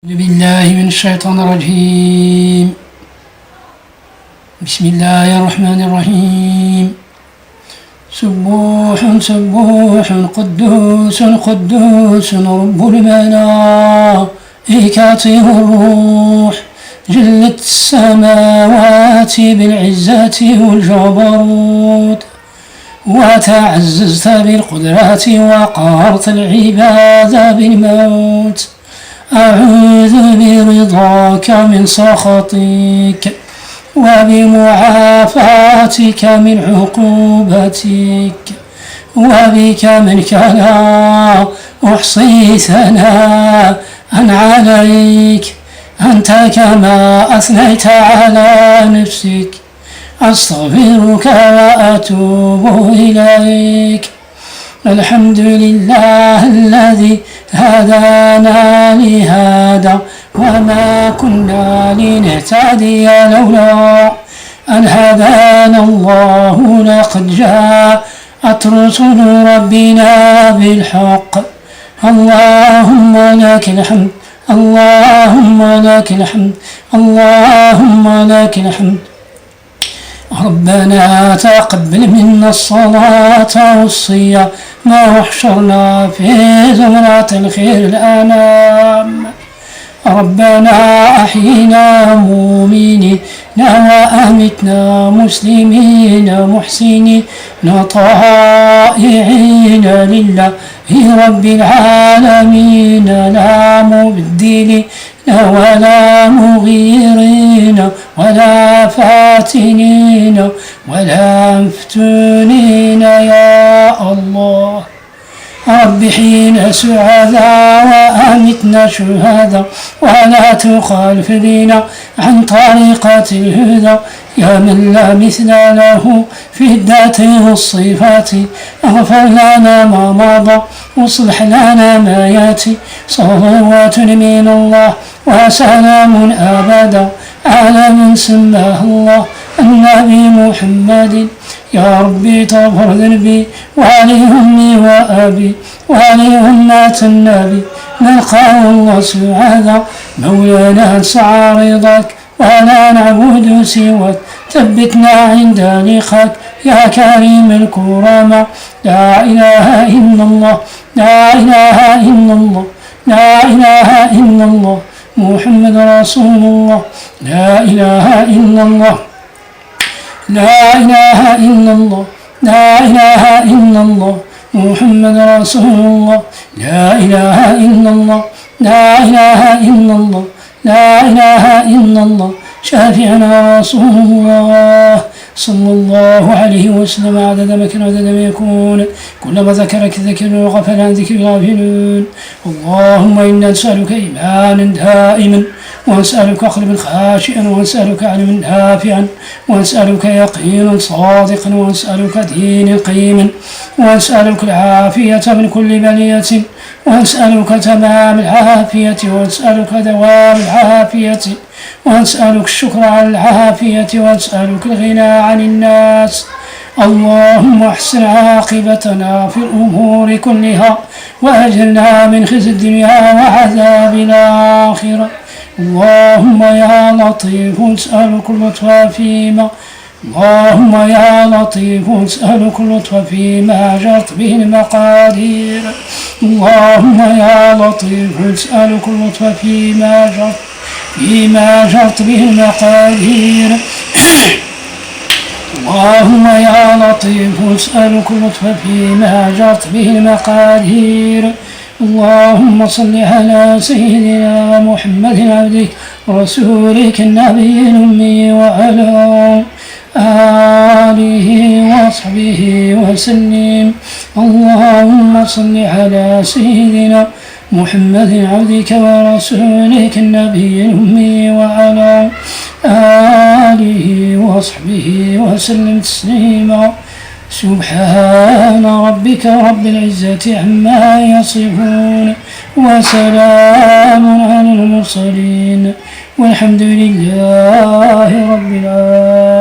أعوذ بالله من الشيطان الرجيم. بسم الله الرحمن الرحيم. سبوح سبوح قدوس قدوس رب الملائكة والروح، جلت السماوات بالعزة والجبروت، وتعززت بالقدرات وقهرت العباد بالموت. أعوذ برضاك من سخطك وبمعافاتك من عقوبتك، وبك منك لا أحصي ثناء عليك، أنت كما أثنيت على نفسك. أستغفرك وأتوب إليك. الحمد لله الذي هدانا لهذا، وما كنا لنهتدي لولا أن هدانا الله. لقد جاءت رسل ربنا بالحق. اللهم لك الحمد، اللهم لك الحمد، اللهم لك الحمد. ربنا تقبل منا الصلاة والصيام، واحشرنا في زمرة الخير الأنام. ربنا أحينا مؤمنين وأمتنا مسلمين محسنين طائعين لله رب العالمين، لا مبدل ولا مغيرين ولا فاتنين ولا مفتونين يا الله. رب حين سعدا وأمتنا شهدا، ولا تخالف بنا عن طريقة الهدى، يا من لا مثل له في الذات والصفات. اغفر لنا ما مضى واصلح لنا ما ياتي. صلوات من الله وسلام أبدا على من سماه الله النبي محمد. يا ربي تغفر ذنبي ولأمي وأبي ولأمة النبي، نلقاه الله سعادا. مولانا انسعى رضاك ولا نعبد سواك، ثبتنا عند لقاك يا كريم الكرامة. لا إله إلا الله، لا إله إلا الله، لا إله إلا الله، محمد رسول الله. لا إله إلا الله، لا إله إلا الله، لا إله إلا الله، محمد رسول الله. لا إله إلا الله، لا إله إلا الله، لا إله إلا الله، شافعنا رسول الله صلى الله عليه وسلم. عدد ما كان عدد ما يكون، كلما ذكرك ذكر وغفل عن ذكر غافلون. اللهم إنا نسألك إيمانا دائما، ونسألك قلبا خاشعا، ونسألك علما نافعا، ونسألك يقينا صادقا، ونسألك دينا قيما، ونسألك العافية من كل بلية، ونسألك تمام العافية، ونسألك دوام العافية، ونسألك الشكر على العافية، ونسألك الغنى عن الناس. اللهم احسن عاقبتنا في الأمور كلها، وأجرنا من خزي الدنيا وعذاب الآخرة. اللهم يا لطيف نسألك اللطف فيما، اللهم يا لطيف نسألك اللطف فيما جرت به المقادير. اللهم يا لطيف نسألك اللطف فيما جرت به المقادير. اللهم يا لطيف نسألك اللطف فيما جرت به المقادير. اللهم صل على سيدنا محمد عبدك ورسولك النبي الأمي، وعلى آله وصحبه وسلم. اللهم صل على سيدنا محمد عبدك ورسولك النبي الأمي، وعلى آله وصحبه وسلم تسليما. سبحان ربك رب العزة عما يصفون، وسلام على المرسلين، والحمد لله رب العالمين.